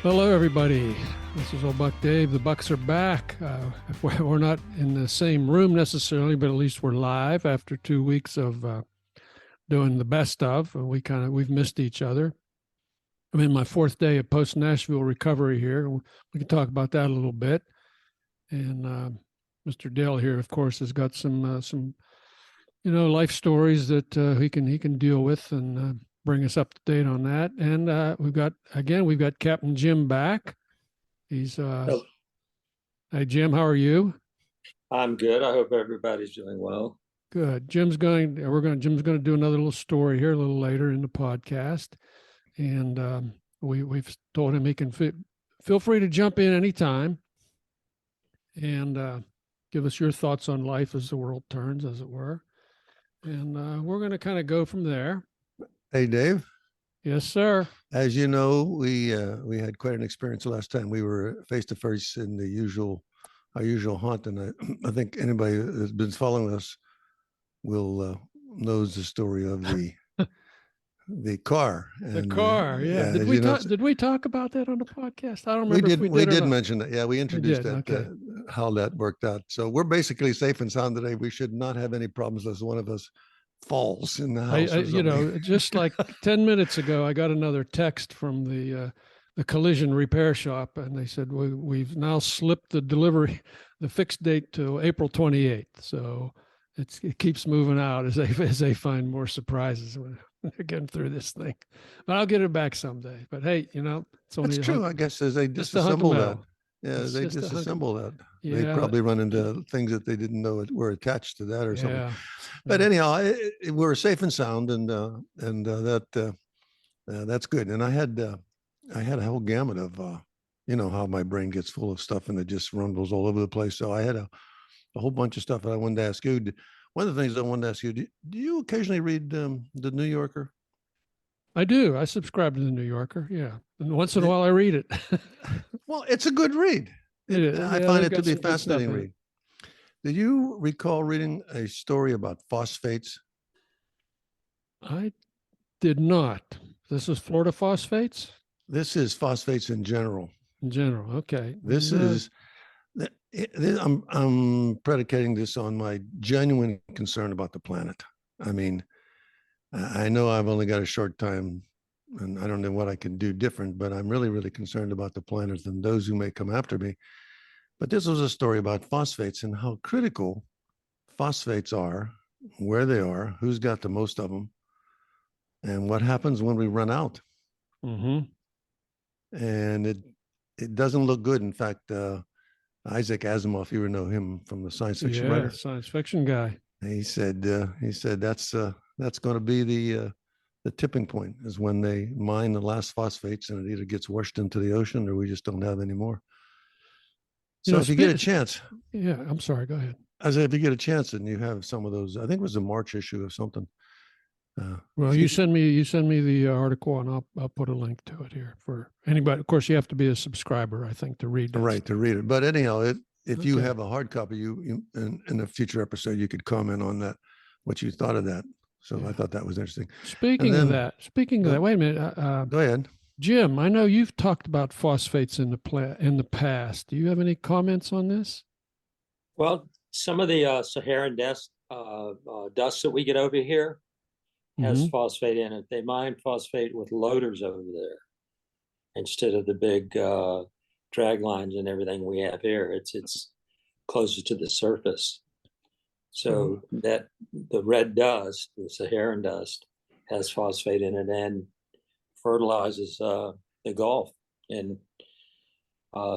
Hello, everybody. This is old Buck Dave. The Bucks are back. We're not in the same room necessarily, but at least we're live after 2 weeks of doing the best of. We've missed each other. I'm in my fourth day of post Nashville recovery here. We can talk about that a little bit. And Mr. Dale here, of course, has got some life stories that he can deal with and bring us up to date on that. And we've got Captain Jim back. He's Hey Jim, how are you? I'm good. I hope everybody's doing well. Good. Jim's going to do another little story here a little later in the podcast, and we've told him he can feel free to jump in anytime and give us your thoughts on life as the world turns, as it were. And we're going to kind of go from there. Hey, Dave. Yes, sir. As you know, we had quite an experience last time. We were face to face in our usual haunt, and I think anybody that's been following us will knows the story of the car. The car, yeah. Did we talk about that on the podcast? I don't remember. We did mention it. Yeah, we introduced how that worked out. So we're basically safe and sound today. We should not have any problems unless one of us falls in the house. Just like 10 minutes ago, I got another text from the collision repair shop, and they said we've now slipped the fixed date to April 28th. So it keeps moving out as they find more surprises when they're getting through this thing. But I'll get it back someday. But hey, it's only that's true. I guess as they disassemble that. Yeah, they disassemble that. Yeah. They probably run into things that they didn't know were attached to that or something. Yeah. But anyhow, we're safe and sound, and that's good. And I had a whole gamut of how my brain gets full of stuff and it just rumbles all over the place. So I had a whole bunch of stuff that I wanted to ask you. One of the things I wanted to ask you: do you occasionally read the New Yorker? I do. I subscribe to the New Yorker. Yeah, and once in a while I read it. Well, it's a good read. I find it to be a fascinating read. Do you recall reading a story about phosphates? I did not. This is Florida phosphates? This is phosphates in general. In general, okay. I'm predicating this on my genuine concern about the planet. I mean, I know I've only got a short time and I don't know what I can do different, but I'm really, really concerned about the planet and those who may come after me. But this was a story about phosphates and how critical phosphates are, where they are, who's got the most of them, and what happens when we run out. Mm-hmm. And it doesn't look good. In fact, Isaac Asimov, you know him from the science fiction writer. Science fiction guy. He said that's going to be the tipping point, is when they mine the last phosphates and it either gets washed into the ocean or we just don't have any more. So if you get a chance. Yeah, I'm sorry, go ahead. I said, if you get a chance and you have some of those, I think it was a March issue or something. Well, you send me the article and I'll put a link to it here for anybody. Of course, you have to be a subscriber, I think, to read that. Right, to read it. But anyhow, if you have a hard copy, you in a future episode, you could comment on that, what you thought of that. So I thought that was interesting. Speaking of that, wait a minute. Go ahead. Jim, I know you've talked about phosphates in the past. Do you have any comments on this? Well, some of the Saharan dust that we get over here has phosphate in it. They mine phosphate with loaders over there instead of the big drag lines and everything we have here. It's closer to the surface. So that the red dust, the Saharan dust, has phosphate in it and fertilizes the Gulf. And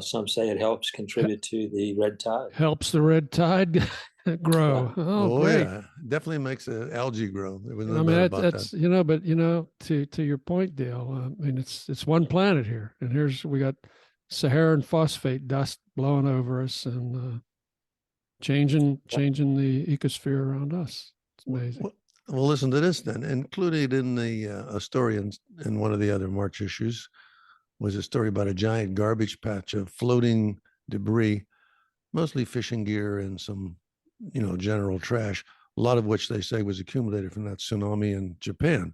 some say it helps contribute to the red tide. Helps the red tide grow. Oh, great. Yeah, definitely makes algae grow. That's to your point, Dale. I mean, it's one planet here, and we got Saharan phosphate dust blowing over us and changing the ecosphere around us. It's amazing. Well, listen to this then. Included in a story in one of the other March issues was a story about a giant garbage patch of floating debris, mostly fishing gear and some, general trash, a lot of which they say was accumulated from that tsunami in Japan.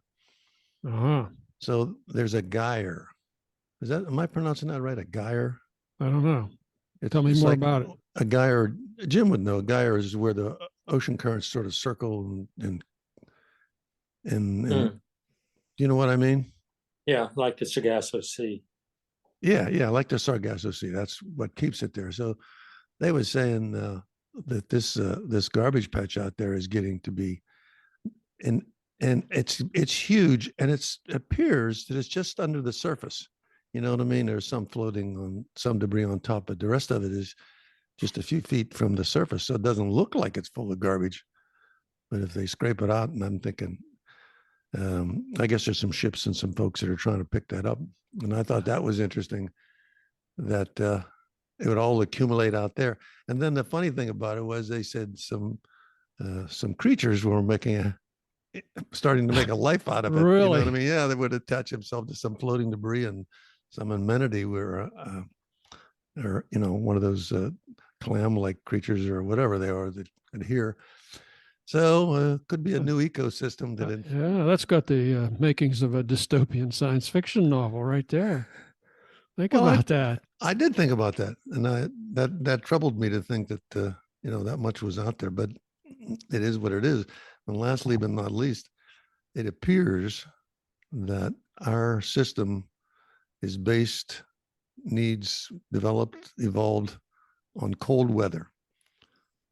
Uh-huh. So there's a gyre am I pronouncing that right? A gyre? I don't know. It's, Tell me it's more like about it. a gyre. Jim would know. A gyre is where the ocean currents sort of circle and you know what I mean? Yeah, like the Sargasso Sea. Yeah, like the Sargasso Sea. That's what keeps it there. So they were saying that this garbage patch out there is getting to be, and it's huge, and it appears that it's just under the surface. You know what I mean? There's some floating on some debris on top, but the rest of it is just a few feet from the surface, so it doesn't look like it's full of garbage. But if they scrape it out, and I'm thinking, I guess there's some ships and some folks that are trying to pick that up, and I thought that was interesting that it would all accumulate out there. And then the funny thing about it was they said some creatures were starting to make a life out of it. Really? You know what I mean? Yeah, they would attach themselves to some floating debris, and some amenity were, or one of those clam-like creatures or whatever they are that adhere. So could be a new ecosystem that it. Yeah, that's got the makings of a dystopian science fiction novel right there. Think about that. I did think about that, and that troubled me to think that that much was out there, but it is what it is. And lastly, but not least, it appears that our system is developed, evolved on cold weather.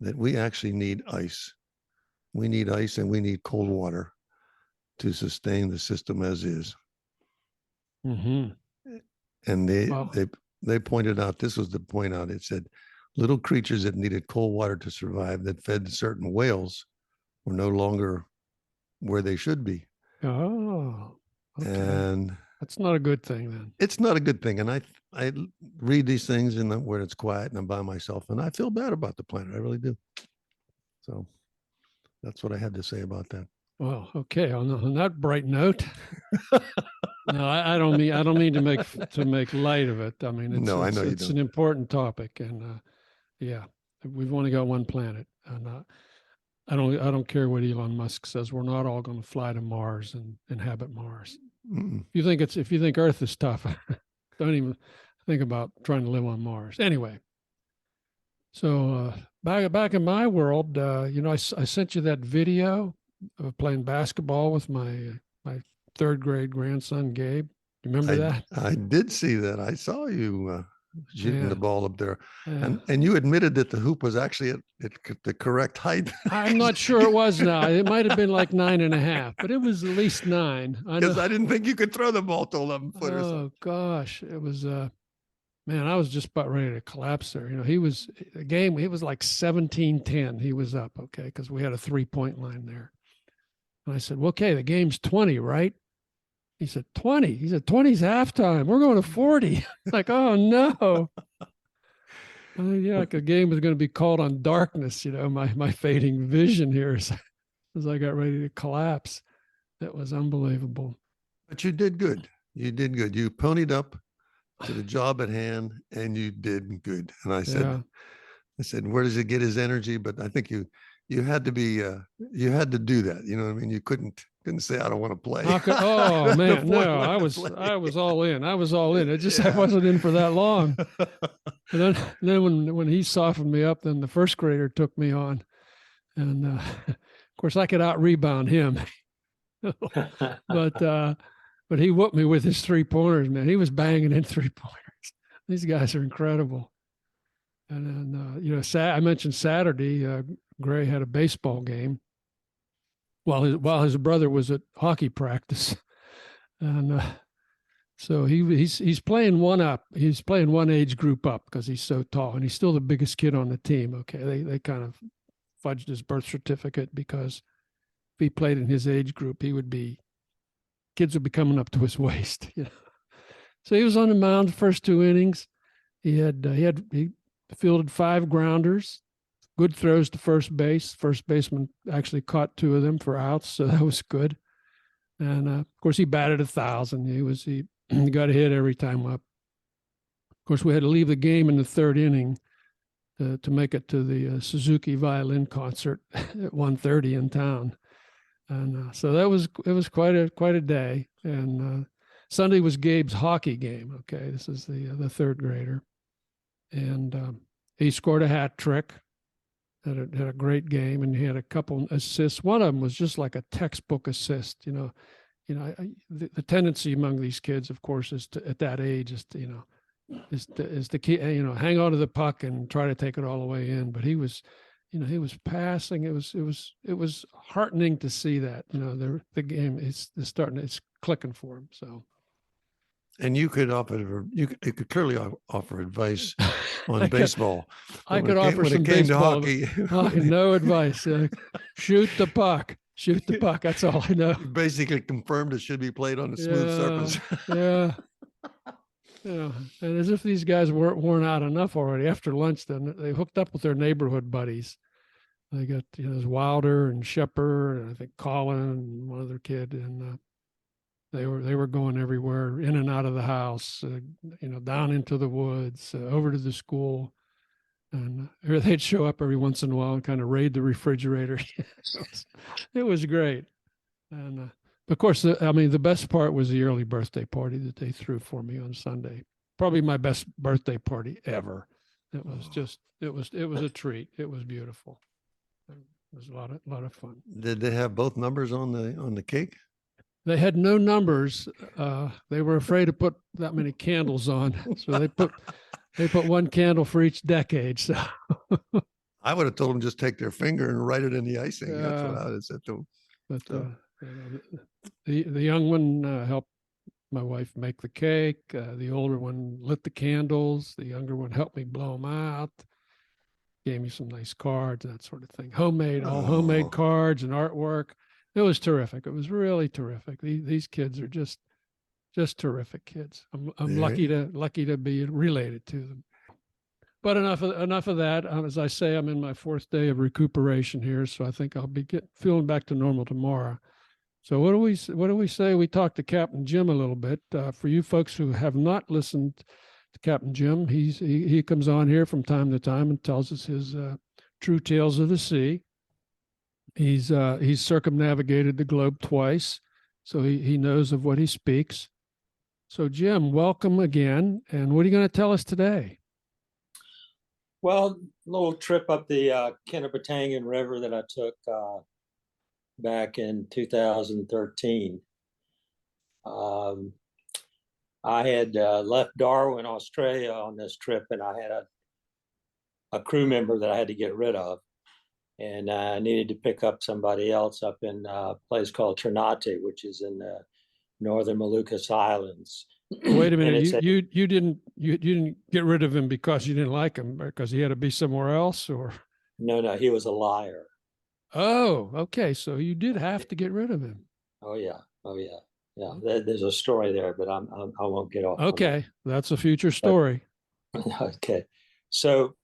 That we actually need ice. We need ice, and we need cold water to sustain the system as is. Mm-hmm. And they pointed out, this was the point out, it said little creatures that needed cold water to survive that fed certain whales were no longer where they should be. Oh, okay. And that's not a good thing then. It's not a good thing. And I read these things where it's quiet and I'm by myself, and I feel bad about the planet. I really do. So that's what I had to say about that. Well, okay. On that bright note, no, I don't mean to make light of it. I mean, it's an important topic, and yeah, we've only got one planet, and I don't care what Elon Musk says. We're not all going to fly to Mars and inhabit Mars. Mm-mm. If you think Earth is tough, don't even think about trying to live on Mars. Anyway, so back in my world, I sent you that video of playing basketball with my third grade grandson Gabe. Remember that? I did see that. I saw you shooting the ball up there, yeah. and you admitted that the hoop was actually at the correct height. I'm not sure it was now. It might have been like 9.5, but it was at least 9. Because I didn't think you could throw the ball to 11 foot. Oh gosh, it was man, I was just about ready to collapse there. He was like 17-10. He was up, okay, because we had a 3-point line there. And I said, well, okay, the game's 20, right? He said, 20. He said, 20's halftime. We're going to 40. Like, oh, no. Like the game was going to be called on darkness, my fading vision here as I got ready to collapse. That was unbelievable. But you did good. You did good. You ponied up to the job at hand, and you did good. And I said, where does he get his energy? But I think you had to be, you had to do that. You know what I mean? You couldn't say, I don't want to play. Oh man, no, I was all in. I was all in. I wasn't in for that long. And then when he softened me up, then the first grader took me on. And of course I could out rebound him. But he whooped me with his 3-pointers, man. He was banging in 3-pointers. These guys are incredible. And then, I mentioned Saturday, Gray had a baseball game while his brother was at hockey practice. And so he's playing one up. He's playing one age group up because he's so tall, and he's still the biggest kid on the team. Okay, they kind of fudged his birth certificate because if he played in his age group, kids would be coming up to his waist. So he was on the mound the first 2 innings. He fielded 5 grounders, good throws to first base. First baseman actually caught 2 of them for outs, so that was good. And of course, he batted 1,000. He got a hit every time up. Of course, we had to leave the game in the 3rd inning to make it to the Suzuki violin concert at 1:30 in town. And so it was quite a day. And Sunday was Gabe's hockey game. Okay, this is the third grader, and he scored a hat trick. Had a great game, and he had a couple assists. One of them was just like a textbook assist. The tendency among these kids, of course, is to, at that age, is to, is to keep, hang on to the puck and try to take it all the way in. But he was passing. It was heartening to see that. The game is starting. It's clicking for him. So. And you could you could clearly offer advice on baseball. I could offer some baseball. Hockey, no advice. Shoot the puck. Shoot the puck. That's all I know. You basically confirmed it should be played on a smooth surface. Yeah. And as if these guys weren't worn out enough already. After lunch, then they hooked up with their neighborhood buddies. They got there's Wilder and Shepard, and I think Colin and one other kid, and they were going everywhere, in and out of the house, down into the woods, over to the school. And they'd show up every once in a while and kind of raid the refrigerator. It was great. And of course, the best part was the early birthday party that they threw for me on Sunday. Probably my best birthday party ever. It was it was a treat. It was beautiful. It was a lot of fun. Did they have both numbers on the cake? They had no numbers. They were afraid to put that many candles on, so they put one candle for each decade. So I would have told them just take their finger and write it in the icing. That's what I would have said to them. But the young one helped my wife make the cake. The older one lit the candles. The younger one helped me blow them out. Gave me some nice cards, that sort of thing. Homemade cards and artwork. It was terrific. It was really terrific. These kids are just terrific kids. I'm lucky to be related to them. But enough of that. As I say, I'm in my fourth day of recuperation here, so I think I'll be feeling back to normal tomorrow. So what do we say? We talked to Captain Jim a little bit. For you folks who have not listened to Captain Jim, he comes on here from time to time and tells us his true tales of the sea. He's circumnavigated the globe twice, so he knows of what he speaks. So Jim, welcome again. And what are you going to tell us today? Well, a little trip up the Kennebatangan River that I took back in 2013. I had left Darwin, Australia on this trip, and I had a crew member that I had to get rid of. And I needed to pick up somebody else up in a place called Ternate, which is in the northern Moluccas Islands. Wait a minute, you didn't get rid of him because you didn't like him, because he had to be somewhere else, or? No, he was a liar. Oh, okay. So you did have to get rid of him. Oh yeah. There's a story there, but I won't get off. Okay, that's a future story. Okay, so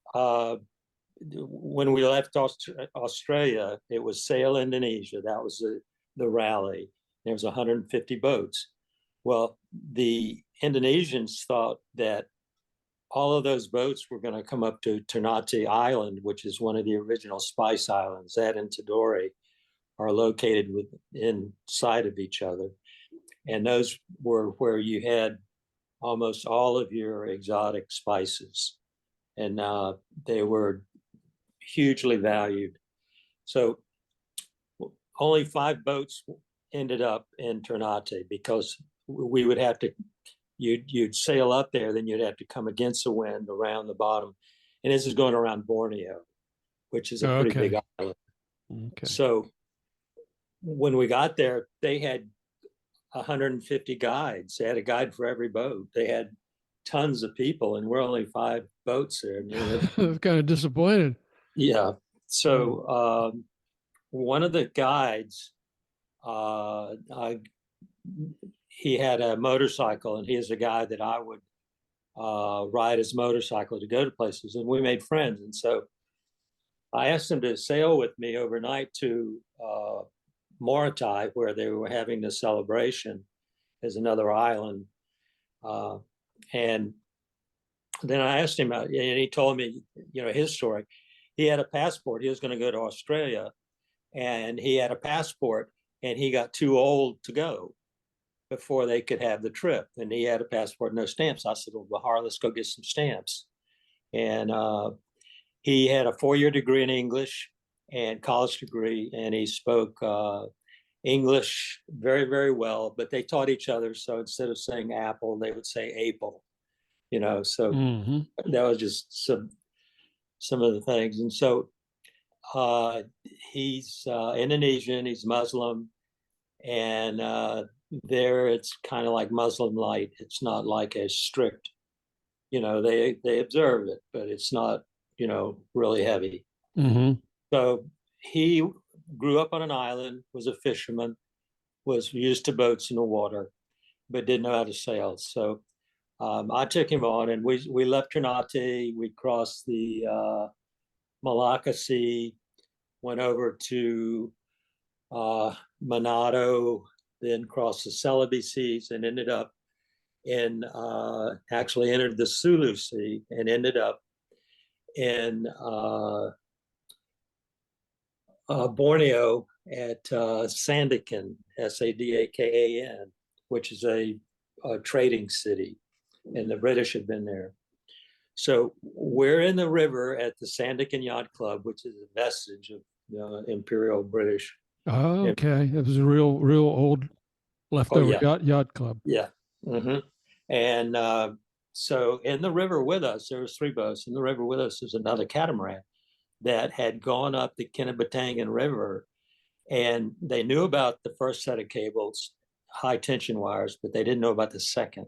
when we left Australia, it was Sail Indonesia. That was the rally. There was 150 boats. Well, the Indonesians thought that all of those boats were going to come up to Ternate Island, which is one of the original Spice Islands. That and Tidore are located inside of each other. And those were where you had almost all of your exotic spices. And they were hugely valued. So only 5 boats ended up in Ternate, because we would have to, you'd sail up there, then you'd have to come against the wind around the bottom. And this is going around Borneo, which is a pretty big island. Okay. So when we got there, they had 150 guides. They had a guide for every boat. They had tons of people, and we're only 5 boats there. I'm kind of disappointed. Yeah. So one of the guides, he had a motorcycle, and he is a guy that I would ride his motorcycle to go to places, and we made friends. And so I asked him to sail with me overnight to Morotai, where they were having the celebration. As another island. And then I asked him, and he told me, his story. He had a passport. He was going to go to Australia, and he had a passport, and he got too old to go. before they could have the trip. And he had a passport, no stamps. I said, well, Bahar, let's go get some stamps. And he had a 4-year degree in English and college degree, and he spoke English very, very well, but they taught each other. So instead of saying apple, they would say apple, so that was just some of the things. And so he's Indonesian, he's Muslim, and there it's kind of like Muslim light. It's not like a strict, they observe it, but it's not, really heavy. So he grew up on an island, was a fisherman, was used to boats in the water, but didn't know how to sail. So I took him on, and we left Ternate. We crossed the Malacca Sea, went over to Manado, then crossed the Celebes Seas, and ended up actually entered the Sulu Sea and ended up in Borneo at Sandakan, Sadakan, which is a trading city, and the British had been there. So we're in the river at the Sandakan Yacht Club, which is a vestige of Imperial British. Oh, okay. It was a real old leftover yacht club. Yeah. And so in the river with us, there was 3 boats. In the river with us is another catamaran that had gone up the Kinabatangan River, and they knew about the first set of cables, high tension wires, but they didn't know about the second.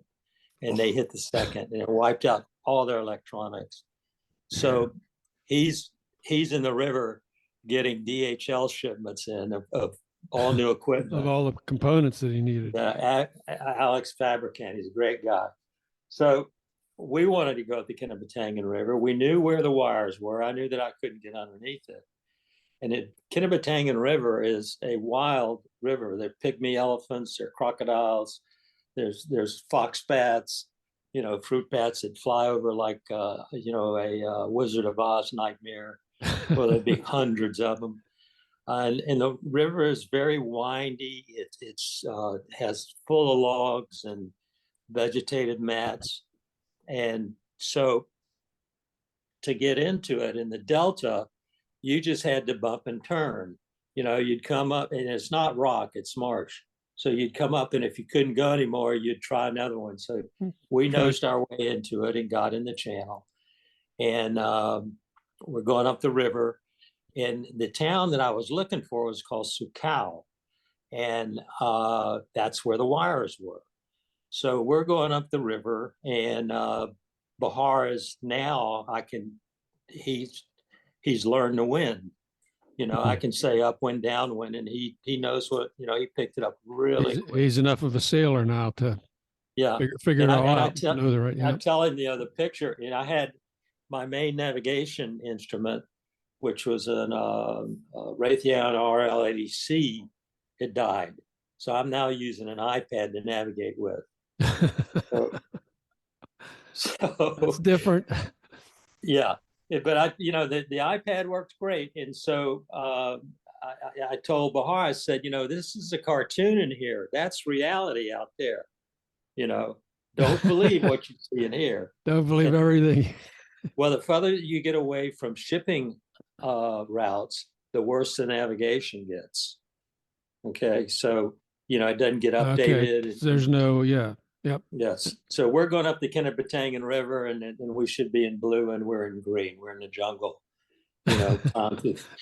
And they hit the second, and it wiped out all their electronics. So he's in the river getting DHL shipments in of all new equipment. Of all the components that he needed. Alex Fabricant, he's a great guy. So we wanted to go up the Kinabatangan River. We knew where the wires were. I knew that I couldn't get underneath it. And the Kinabatangan River is a wild river. There are pygmy elephants, there are crocodiles, there's fox bats, fruit bats that fly over like a Wizard of Oz nightmare. Well, there'd be hundreds of them. And the river is very windy. It's has full of logs and vegetated mats. And so to get into it in the Delta, you just had to bump and turn. You'd come up, and it's not rock, it's marsh. So you'd come up, and if you couldn't go anymore, you'd try another one. So we nosed our way into it and got in the channel. And we're going up the river. And the town that I was looking for was called Sukau. And that's where the wires were. So we're going up the river, and Bahar is now, he's learned to win. I can say upwind, downwind, and he knows what, he picked it up really quick. He's enough of a sailor now to figure it all out. I'm telling you, the picture, I had my main navigation instrument, which was an Raytheon RL-80C, had died. So I'm now using an iPad to navigate with. So it's different. Yeah. But the iPad works great. And so I told Bahar, I said, this is a cartoon in here. That's reality out there. Don't believe what you see in here. Don't believe everything. Well, the further you get away from shipping routes, the worse the navigation gets. Okay. So, it doesn't get updated. Okay. There's no, Yep. Yes. So we're going up the Kinabatangan River, and we should be in blue, and we're in green. We're in the jungle.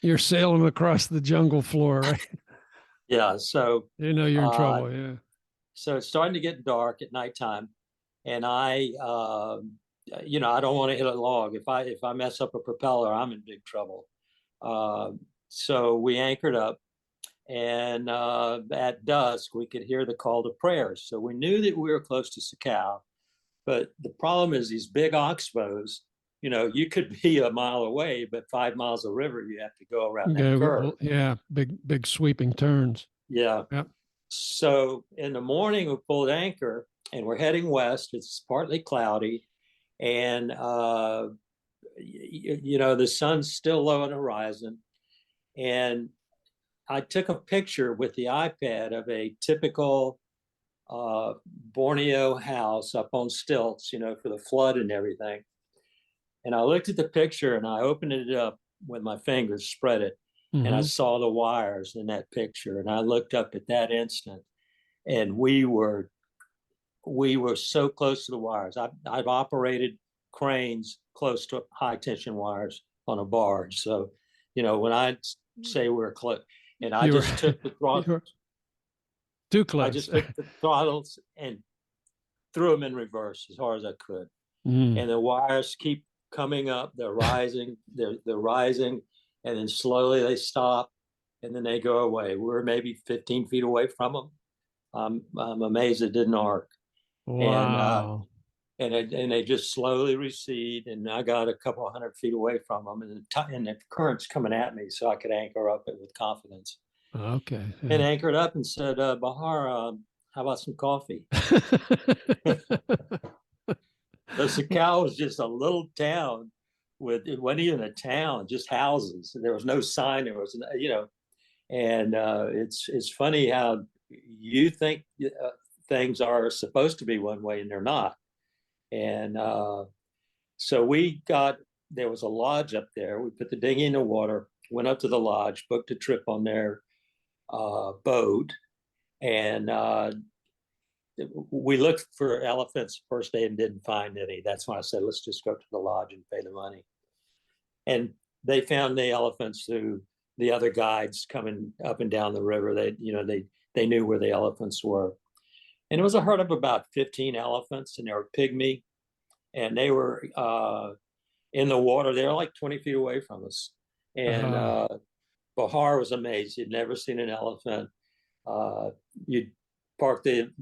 You're sailing across the jungle floor, right? Yeah. So you're in trouble. Yeah. So it's starting to get dark at nighttime, and I don't want to hit a log. If I mess up a propeller, I'm in big trouble. So we anchored up. And at dusk, we could hear the call to prayers. So we knew that we were close to Sukau. But the problem is these big oxbows, you could be a mile away, but 5 miles of river, you have to go around that curve. Yeah, big sweeping turns. Yeah. Yep. So in the morning, we pulled anchor, and we're heading west. It's partly cloudy. And, the sun's still low on the horizon. And I took a picture with the iPad of a typical Borneo house up on stilts, for the flood and everything. And I looked at the picture and I opened it up with my fingers, spread it, and I saw the wires in that picture. And I looked up at that instant, and we were so close to the wires. I've operated cranes close to high tension wires on a barge. So, when I say we're close, and I just took the throttle. Too close. I just took the throttles and threw them in reverse as hard as I could. And the wires keep coming up. They're rising. They're rising, and then slowly they stop, and then they go away. We're maybe 15 feet away from them. I'm amazed it didn't arc. Wow. And they just slowly recede, and I got a couple of 100 feet away from them, and the current's coming at me, so I could anchor up it with confidence. Okay. Yeah. And anchored up and said, Bahar, how about some coffee? The Sakal was just a little town it wasn't even a town, just houses. There was no sign. There was, and it's funny how you think things are supposed to be one way and they're not. And so there was a lodge up there. We put the dinghy in the water, went up to the lodge, booked a trip on their boat, and we looked for elephants first day and didn't find any. That's when I said, let's just go to the lodge and pay the money. And they found the elephants through the other guides coming up and down the river. They knew where the elephants were. And it was a herd of about 15 elephants, and they were pygmy, and they were in the water. They were like 20 feet away from us. And Bahar was amazed. He'd never seen an elephant. You'd park the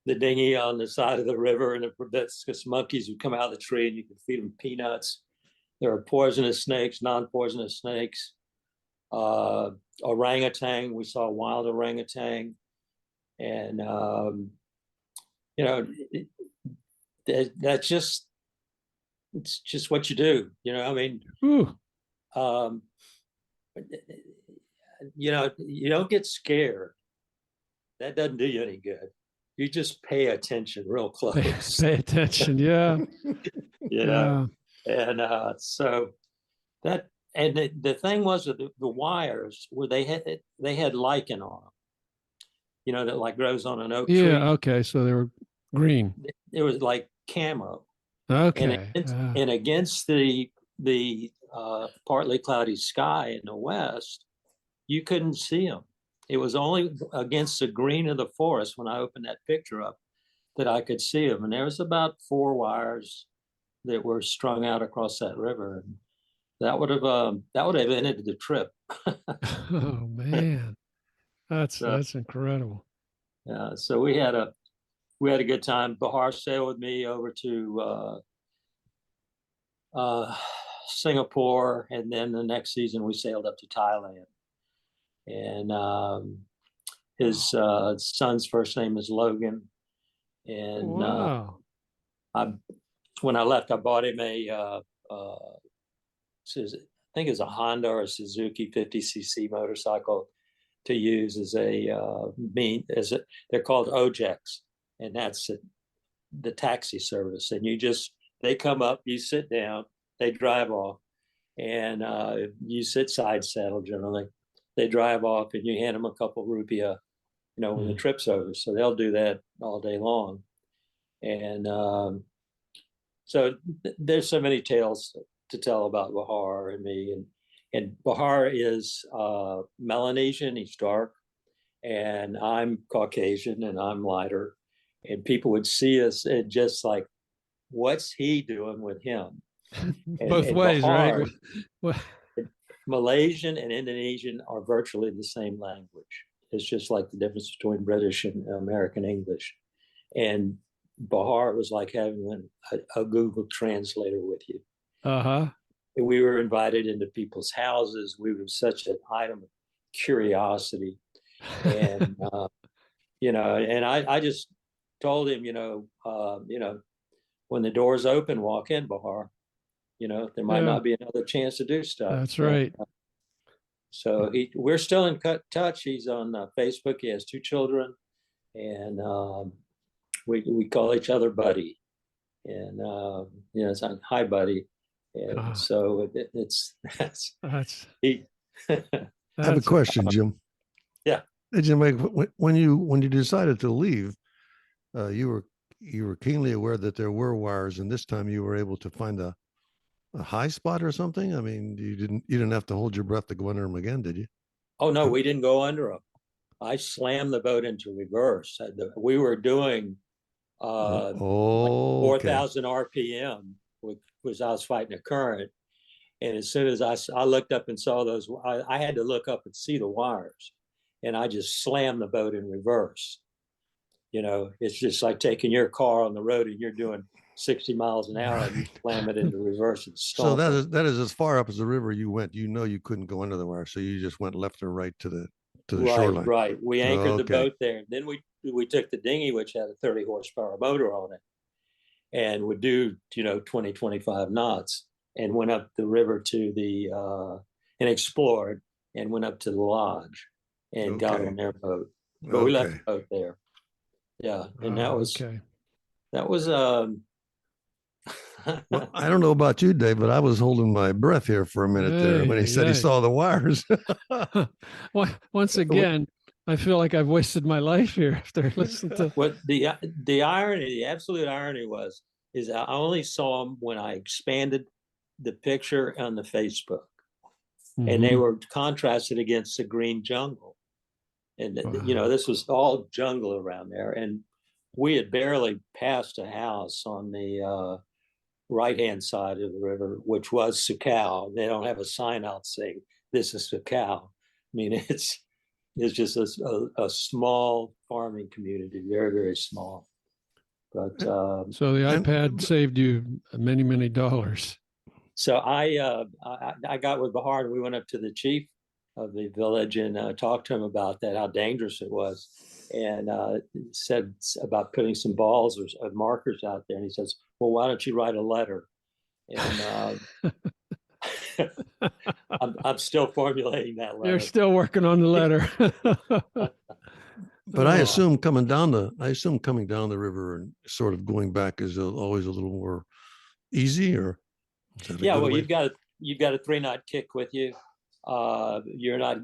dinghy on the side of the river, and the proboscis monkeys would come out of the tree, and you could feed them peanuts. There are poisonous snakes, non-poisonous snakes. Orangutan, we saw a wild orangutan. And, that's just, it's just what you do, I mean, you don't get scared. That doesn't do you any good. You just pay attention real close. Pay attention. Yeah. Yeah. And so that, and the thing was that the wires where they had lichen on them, that like grows on an oak tree. Yeah. Okay. So they were green. It was like camo. Okay. And against the partly cloudy sky in the west, you couldn't see them. It was only against the green of the forest when I opened that picture up that I could see them. And there was about 4 wires that were strung out across that river. And that would have ended the trip. Oh man, that's incredible. Yeah. So we had a good time. Bahar sailed with me over to Singapore, and then the next season we sailed up to Thailand. And his son's first name is Logan. And wow. When I left, I bought him I think it's a Honda or a Suzuki 50cc motorcycle to use as they're called OJECs, and that's the taxi service. And they come up, you sit down, they drive off, and you sit side saddle generally. They drive off, and you hand them a couple rupiah, when the trip's over. So they'll do that all day long. And so there's so many tales to tell about Bahar and me. And Bahar is Melanesian. He's dark, and I'm Caucasian, and I'm lighter. And people would see us and just like, what's he doing with him? Both ways, Bahar, right? Malaysian and Indonesian are virtually the same language. It's just like the difference between British and American English. And Bahar was like having a Google translator with you. We were invited into people's houses. We were such an item of curiosity. And, and I just told him, when the doors open, walk in, Bahar. There might not be another chance to do stuff. That's right. So we're still in touch. He's on Facebook. He has 2 children. and we call each other buddy, and it's like, hi buddy, and Ah. so it's That's he. I have a that's question, Jim. Yeah. Hey, Jim, like, when you decided to leave, you were keenly aware that there were wires, and this time you were able to find a high spot or something. I mean, you didn't have to hold your breath to go under them again, did you? Oh no, we didn't go under them. I slammed the boat into reverse. We were doing like Oh, okay. 4,000 RPM, which was I was fighting a current. And as soon as I looked up and saw those, I had to look up and see the wires, and I just slammed the boat in reverse. It's just like taking your car on the road and you're doing 60 miles an hour and you slam it into reverse and So stop. that is as far up as the river you went. You know you couldn't go under the wire, so you just went left or right to the shoreline. Right. We anchored the Okay. boat there. Then we took the dinghy, which had a 30 horsepower motor on it, and would do 20, 25 knots, and went up the river to the and explored, and went up to the lodge and got Okay. on their boat. But we left the Okay. boat there. Yeah, and that was okay. Well, I don't know about you, Dave, but I was holding my breath here for a minute there when he said he saw the wires. Well, once again, I feel like I've wasted my life here after listening to. what the irony, the absolute irony is I only saw them when I expanded the picture on the Facebook, and they were contrasted against the green jungle. And this was all jungle around there, and we had barely passed a house on the right-hand side of the river, which was Sucal. They don't have a sign out saying this is Sucal. I mean, it's just a small farming community, very, very small. But so the iPad saved you many, many dollars. so I got with Bahar, and we went up to the chief of the village and talked to him about that, how dangerous it was, and said about putting some balls or markers out there. And he says, well, why don't you write a letter? And I'm still formulating that letter. You're still working on the letter. But I assume coming down the river and sort of going back is always a little more easy, or yeah. Well, you've got a 3-knot kick with you. You're not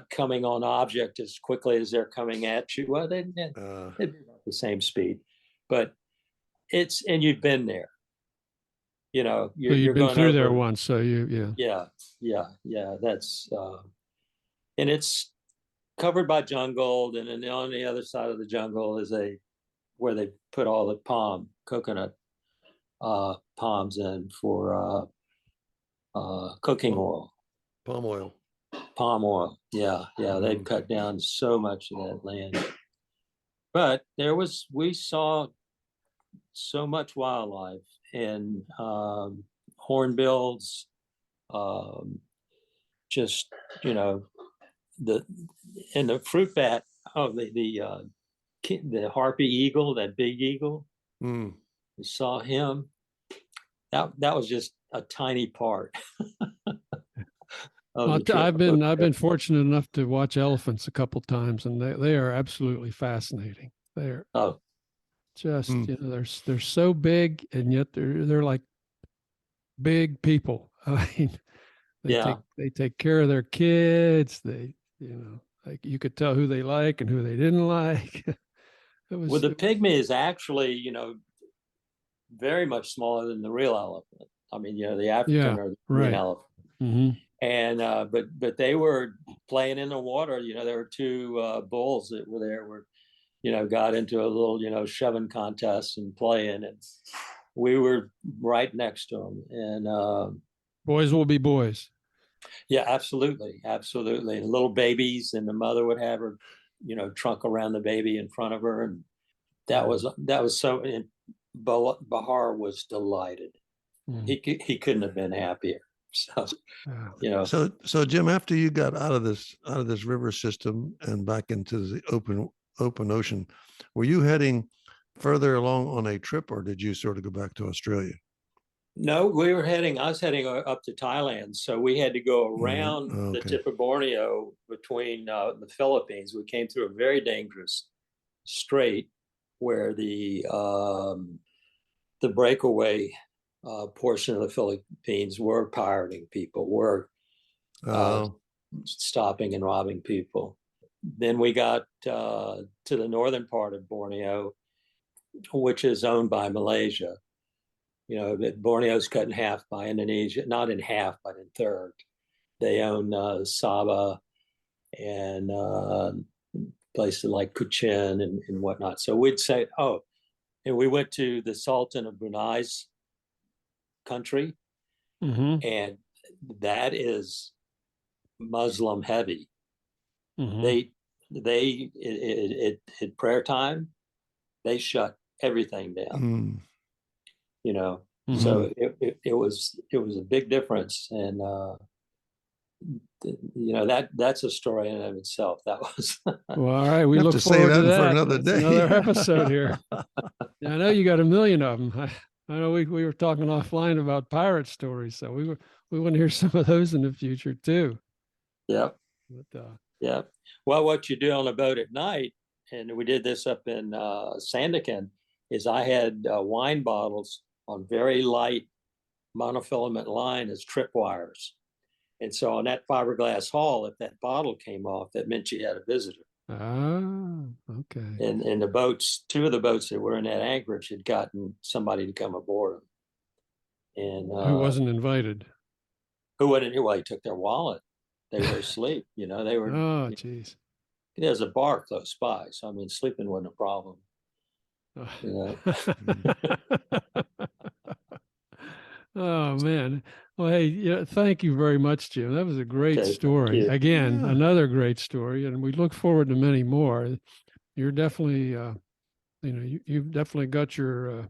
coming on object as quickly as they're coming at you. Well, they'd be about the same speed, but and you've been there. You've been going through over, there once, so yeah. That's and it's covered by jungle, and then on the other side of the jungle is where they put all the coconut palms in for cooking oil. Palm oil. Yeah. They've cut down so much of that land. But we saw so much wildlife, and hornbills, just the fruit bat. Oh, the harpy eagle, that big eagle. You saw him. That was just a tiny part. I've been fortunate enough to watch elephants a couple times, and they are absolutely fascinating. They're just they're so big, and yet they're like big people. I mean, they take care of their kids. They like you could tell who they like and who they didn't like. The pygmy is actually very much smaller than the real elephant. I mean, the African or the green elephant. Mm-hmm. And but they were playing in the water. There were 2 bulls that were there, got into a little shoving contest and playing, and we were right next to them. And boys will be boys. Yeah, absolutely. Little babies, and the mother would have her trunk around the baby in front of her, and that was so. And Bahar was delighted. He couldn't have been happier. So So Jim, after you got out of this river system and back into the open ocean, were you heading further along on a trip, or did you sort of go back to Australia? No, I was heading up to Thailand. So we had to go around the Okay. tip of Borneo between the Philippines. We came through a very dangerous strait where the breakaway portion of the Philippines were pirating people, were Oh, stopping and robbing people. Then we got to the northern part of Borneo, which is owned by Malaysia. You know, Borneo's cut in half by Indonesia, not in half, but in third. They own Sabah and places like Kuching and whatnot. So we'd say, oh, and we went to the Sultan of Brunei's country, Mm-hmm. and that is Muslim heavy. Mm-hmm. At prayer time, they shut everything down. You know, Mm-hmm. so it was a big difference, and you know that's a story in and of itself. That was Well, all right. We have look to say forward to that for that. another That's day. another episode here. Yeah, I know you got a million of them. I know we were talking offline about pirate stories, so we want to hear some of those in the future too. Yep. But Yep. Well, what you do on a boat at night, and we did this up in Sandakan, is I had wine bottles on very light monofilament line as tripwires. And so on that fiberglass hull, if that bottle came off, that meant you had a visitor. okay. And the boats, two of the boats that were in that anchorage had gotten somebody to come aboard them. And Who wasn't invited? who wouldn't? Well, he took their wallet. They were asleep. You know, they were. Oh, geez. There's a bar close by, so I mean, sleeping wasn't a problem. You know. Oh man. Well, hey, yeah, thank you very much, Jim. That was a great Okay, thank story. you. Again, Yeah. another great story, and we look forward to many more. You're definitely, you've definitely got your.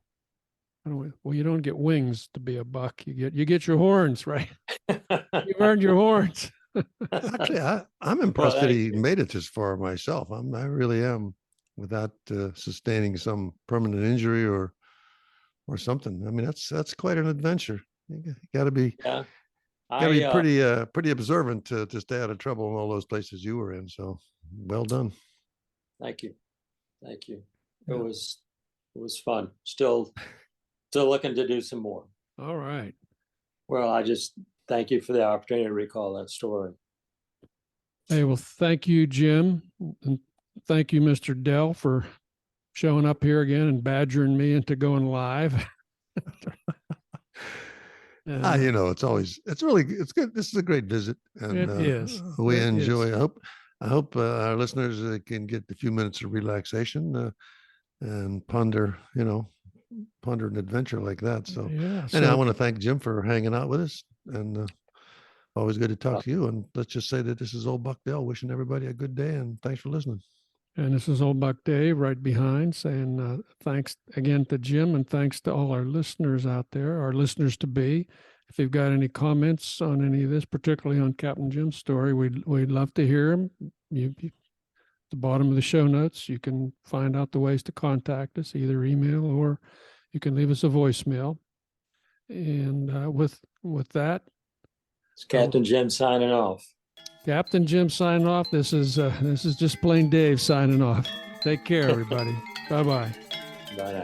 Well, you don't get wings to be a buck. You get your horns, right? You've earned your horns. Actually, I'm Well, impressed that thank he you. made it this far myself. I really am, without sustaining some permanent injury or something. I mean, that's quite an adventure. You got to be Yeah, pretty observant to stay out of trouble in all those places you were in. So, well done. thank you, thank you. Yeah. It was fun. Still looking to do some more. All right. Well, I just thank you for the opportunity to recall that story. Hey, well, thank you, Jim, and thank you, Mr. Dell, for showing up here again and badgering me into going live. You know, it's good. This is a great visit, and It is. we It enjoy. is. I hope our listeners can get a few minutes of relaxation and ponder an adventure like that. So, Yeah. and I So, want to thank Jim for hanging out with us, and always good to talk to you. And let's just say that this is Old Buck Dell wishing everybody a good day, and thanks for listening. and this is Old Buck Dave right behind saying thanks again to Jim and thanks to all our listeners out there, our listeners to be. If you've got any comments on any of this, particularly on Captain Jim's story, we'd love to hear them. At the bottom of the show notes, you can find out the ways to contact us, either email or you can leave us a voicemail. And with that, It's Captain Jim signing off. Captain Jim signing off. This is just plain Dave signing off. Take care, everybody. Bye-bye. Bye now.